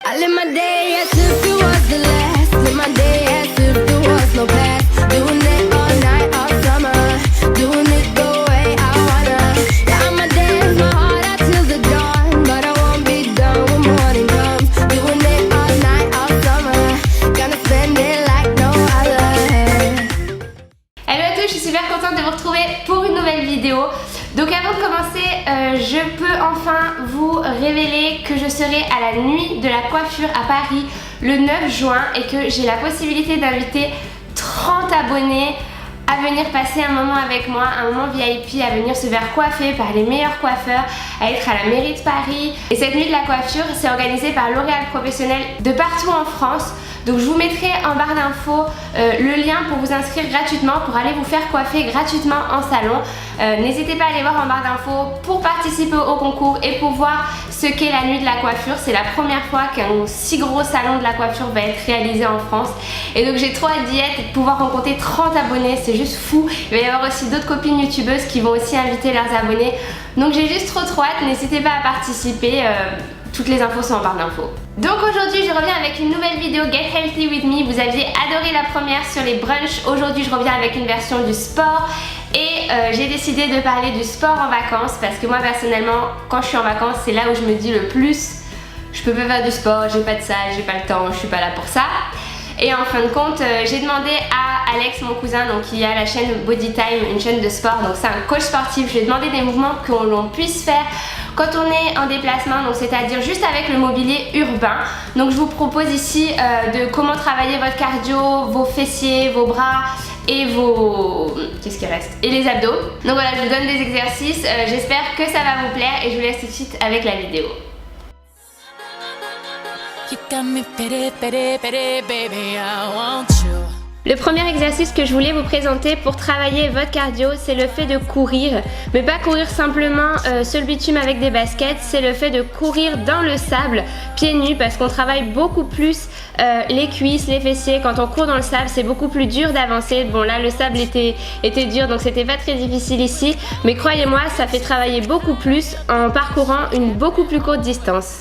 I live my day as if it was the last. Live my day as if there was no past. Doing it all night, all summer. Doing it the way I wanna. Yeah, I'ma dance my heart out till the dawn, but I won't be done when morning comes. Doing it all night, all summer. Gonna spend it like no other. Hello à tous, je suis super contente de vous retrouver pour une nouvelle vidéo. Donc avant de commencer, je peux enfin vous révéler que je serai à la nuit de la coiffure à Paris le 9 juin et que j'ai la possibilité d'inviter 30 abonnés à venir passer un moment avec moi, un moment VIP, à venir se faire coiffer par les meilleurs coiffeurs, à être à la mairie de Paris. Et cette nuit de la coiffure, c'est organisé par L'Oréal Professionnel de partout en France. Donc je vous mettrai en barre d'infos le lien pour vous inscrire gratuitement, pour aller vous faire coiffer gratuitement en salon. N'hésitez pas à aller voir en barre d'infos pour participer au concours et pour voir ce qu'est la nuit de la coiffure. C'est la première fois qu'un si gros salon de la coiffure va être réalisé en France. Et donc j'ai trop hâte d'y être et de pouvoir rencontrer 30 abonnés, c'est juste fou. Il va y avoir aussi d'autres copines youtubeuses qui vont aussi inviter leurs abonnés. Donc j'ai juste trop hâte, n'hésitez pas à participer. Toutes les infos sont en barre d'infos. Donc aujourd'hui je reviens avec une nouvelle vidéo Get Healthy With Me. Vous aviez adoré la première sur les brunchs. Aujourd'hui je reviens avec une version du sport. Et j'ai décidé de parler du sport en vacances. Parce que moi personnellement quand je suis en vacances c'est là où je me dis le plus je peux pas faire du sport, j'ai pas de salle, j'ai pas le temps, je suis pas là pour ça. Et en fin de compte, j'ai demandé à Alex, mon cousin, donc qui a la chaîne Body Time, une chaîne de sport, donc c'est un coach sportif. Je lui ai demandé des mouvements que l'on puisse faire quand on est en déplacement, donc c'est-à-dire juste avec le mobilier urbain. Donc je vous propose ici de comment travailler votre cardio, vos fessiers, vos bras et vos... qu'est-ce qui reste? Et les abdos. Donc voilà, je vous donne des exercices, j'espère que ça va vous plaire et je vous laisse tout de suite avec la vidéo. Le premier exercice que je voulais vous présenter pour travailler votre cardio, c'est le fait de courir. Mais pas courir simplement sur le bitume avec des baskets, c'est le fait de courir dans le sable, pieds nus, parce qu'on travaille beaucoup plus les cuisses, les fessiers. Quand on court dans le sable, c'est beaucoup plus dur d'avancer. Bon là, le sable était dur, donc c'était pas très difficile ici. Mais croyez-moi, ça fait travailler beaucoup plus en parcourant une beaucoup plus courte distance.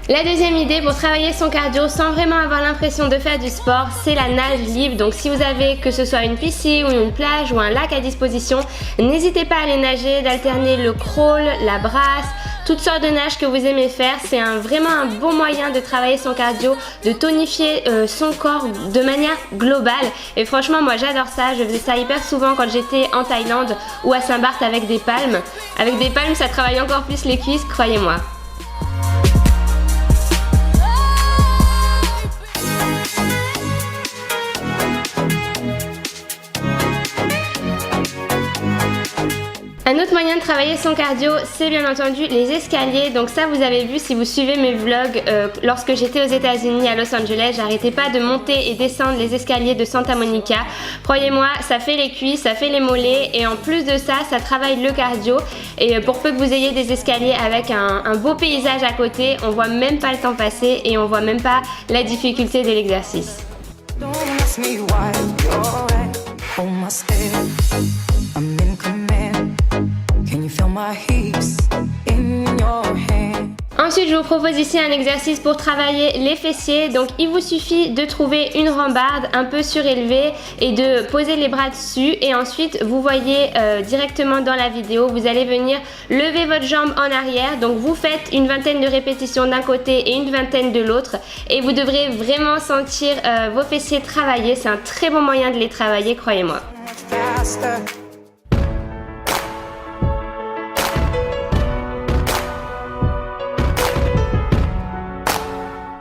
La deuxième idée pour travailler son cardio sans vraiment avoir l'impression de faire du sport, c'est la nage libre. Donc si vous avez que ce soit une piscine ou une plage ou un lac à disposition, n'hésitez pas à aller nager, d'alterner le crawl, la brasse, toutes sortes de nages que vous aimez faire. C'est vraiment un bon moyen de travailler son cardio, de tonifier son corps de manière globale. Et franchement moi j'adore ça, je faisais ça hyper souvent quand j'étais en Thaïlande ou à Saint-Barth avec des palmes. Avec des palmes ça travaille encore plus les cuisses, croyez-moi. Un autre moyen de travailler son cardio, c'est bien entendu les escaliers. Donc ça vous avez vu si vous suivez mes vlogs, lorsque j'étais aux États-Unis à Los Angeles, j'arrêtais pas de monter et descendre les escaliers de Santa Monica. Croyez-moi, ça fait les cuisses, ça fait les mollets et en plus de ça, ça travaille le cardio. Et pour peu que vous ayez des escaliers avec un beau paysage à côté, on voit même pas le temps passer et on voit même pas la difficulté de l'exercice. Ensuite, je vous propose ici un exercice pour travailler les fessiers. Donc, il vous suffit de trouver une rambarde un peu surélevée et de poser les bras dessus. Et ensuite, vous voyez directement dans la vidéo, vous allez venir lever votre jambe en arrière. Donc, vous faites une vingtaine de répétitions d'un côté et une vingtaine de l'autre. Et vous devrez vraiment sentir vos fessiers travailler. C'est un très bon moyen de les travailler, croyez-moi.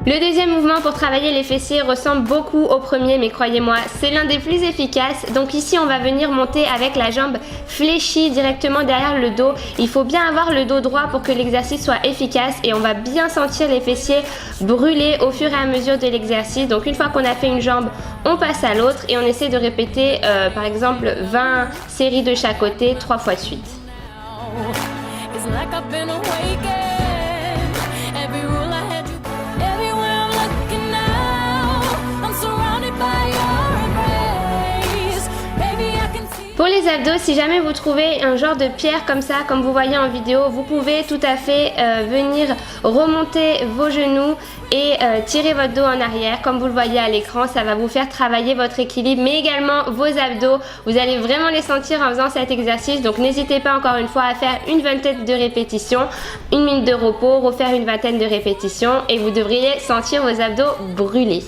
Le deuxième mouvement pour travailler les fessiers ressemble beaucoup au premier, mais croyez-moi, c'est l'un des plus efficaces. Donc ici, on va venir monter avec la jambe fléchie directement derrière le dos. Il faut bien avoir le dos droit pour que l'exercice soit efficace et on va bien sentir les fessiers brûler au fur et à mesure de l'exercice. Donc une fois qu'on a fait une jambe, on passe à l'autre et on essaie de répéter par exemple 20 séries de chaque côté 3 fois de suite. Pour les abdos, si jamais vous trouvez un genre de pierre comme ça, comme vous voyez en vidéo, vous pouvez tout à fait venir remonter vos genoux et tirer votre dos en arrière. Comme vous le voyez à l'écran, ça va vous faire travailler votre équilibre, mais également vos abdos. Vous allez vraiment les sentir en faisant cet exercice, donc n'hésitez pas encore une fois à faire une vingtaine de répétitions, 1 minute de repos, refaire une vingtaine de répétitions et vous devriez sentir vos abdos brûler.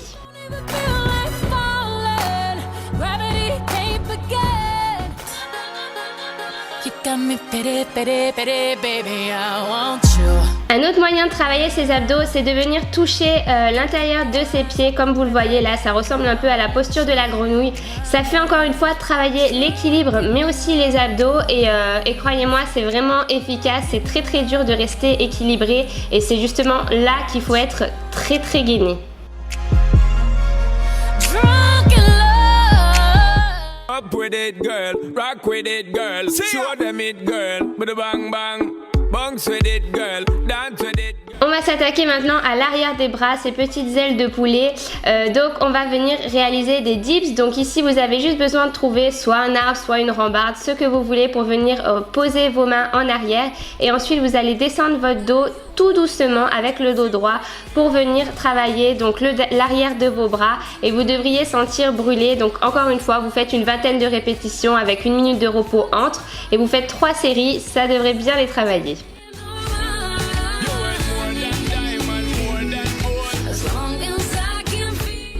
Un autre moyen de travailler ses abdos, c'est de venir toucher l'intérieur de ses pieds. Comme vous le voyez là, ça ressemble un peu à la posture de la grenouille. Ça fait encore une fois travailler l'équilibre, mais aussi les abdos. Et croyez-moi, c'est vraiment efficace. C'est très très dur de rester équilibré. Et c'est justement là qu'il faut être très très gainé. Up with it, girl. Rock with it, girl. Show them it, girl. Bang bang. Bounce with it, girl. Dance with it. On va s'attaquer maintenant à l'arrière des bras, ces petites ailes de poulet. Donc on va venir réaliser des dips. Donc ici vous avez juste besoin de trouver soit un arbre, soit une rambarde, ce que vous voulez pour venir poser vos mains en arrière. Et ensuite vous allez descendre votre dos tout doucement avec le dos droit pour venir travailler donc l'arrière de vos bras. Et vous devriez sentir brûler. Donc encore une fois, vous faites une vingtaine de répétitions avec 1 minute de repos entre. Et vous faites 3 séries, ça devrait bien les travailler.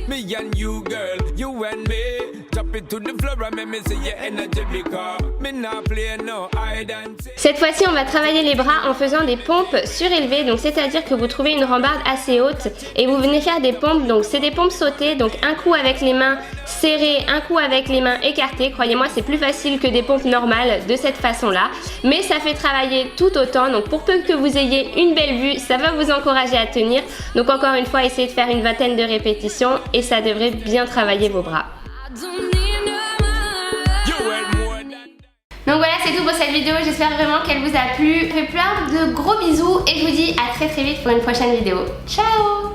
Me and you, girl, you and me. Drop it to the floor and make me see your energy because me not play no hide and seek. Cette fois-ci, on va travailler les bras en faisant des pompes surélevées. Donc, c'est-à-dire que vous trouvez une rambarde assez haute et vous venez faire des pompes. Donc, c'est des pompes sautées. Donc, un coup avec les mains serrées, un coup avec les mains écartées. Croyez-moi, c'est plus facile que des pompes normales de cette façon-là. Mais ça fait travailler tout autant. Donc, pour peu que vous ayez une belle vue, ça va vous encourager à tenir. Donc, encore une fois, essayez de faire une vingtaine de répétitions et ça devrait bien travailler vos bras. Donc voilà, c'est tout pour cette vidéo, j'espère vraiment qu'elle vous a plu. Je vous fais plein de gros bisous et je vous dis à très très vite pour une prochaine vidéo. Ciao!